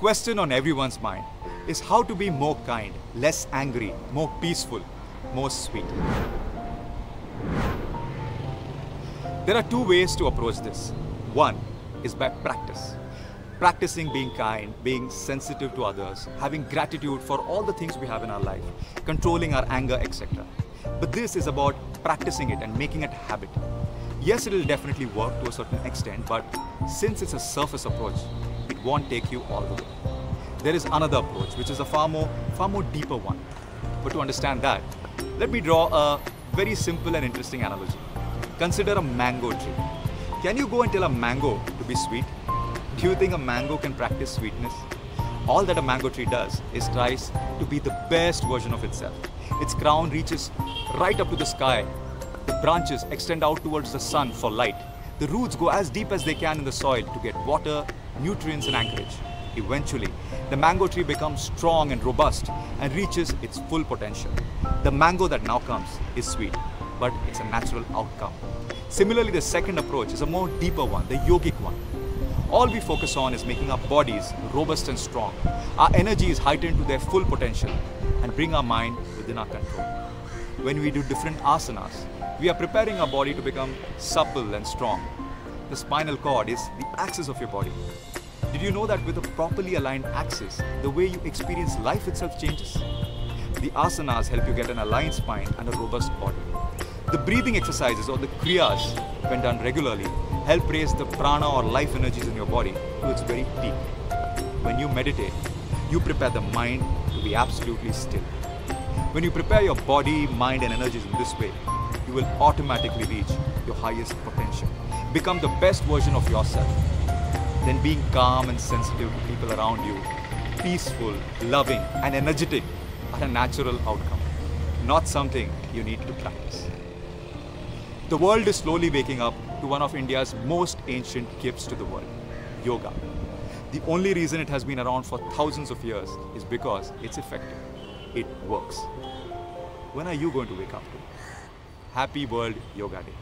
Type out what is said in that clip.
question on everyone's mind is how to be more kind, less angry, more peaceful, more sweet. There are two ways to approach this. One is by practice. Practicing being kind, being sensitive to others, having gratitude for all the things we have in our life, controlling our anger, etc. But this is about practicing it and making it a habit. Yes, it will definitely work to a certain extent, but since it's a surface approach, it won't take you all the way. There is another approach, which is a far more deeper one. But to understand that, let me draw a very simple and interesting analogy. Consider a mango tree. Can you go and tell a mango to be sweet? Do you think a mango can practice sweetness? All that a mango tree does is tries to be the best version of itself. Its crown reaches right up to the sky. The branches extend out towards the sun for light. The roots go as deep as they can in the soil to get water, nutrients and anchorage. Eventually, the mango tree becomes strong and robust and reaches its full potential. The mango that now comes is sweet, but it's a natural outcome. Similarly, the second approach is a more deeper one, the yogic one. All we focus on is making our bodies robust and strong. Our energy is heightened to their full potential and bring our mind within our control. When we do different asanas, we are preparing our body to become supple and strong. The spinal cord is the axis of your body. Did you know that with a properly aligned axis, the way you experience life itself changes? The asanas help you get an aligned spine and a robust body. The breathing exercises or the kriyas, when done regularly, help raise the prana or life energies in your body to its very peak. When you meditate, you prepare the mind to be absolutely still. When you prepare your body, mind and energies in this way, you will automatically reach your highest potential. Become the best version of yourself. Then being calm and sensitive to people around you, peaceful, loving and energetic are a natural outcome, not something you need to practice. The world is slowly waking up to one of India's most ancient gifts to the world, yoga. The only reason it has been around for thousands of years is because it's effective. It works. When are you going to wake up to it? Happy World Yoga Day.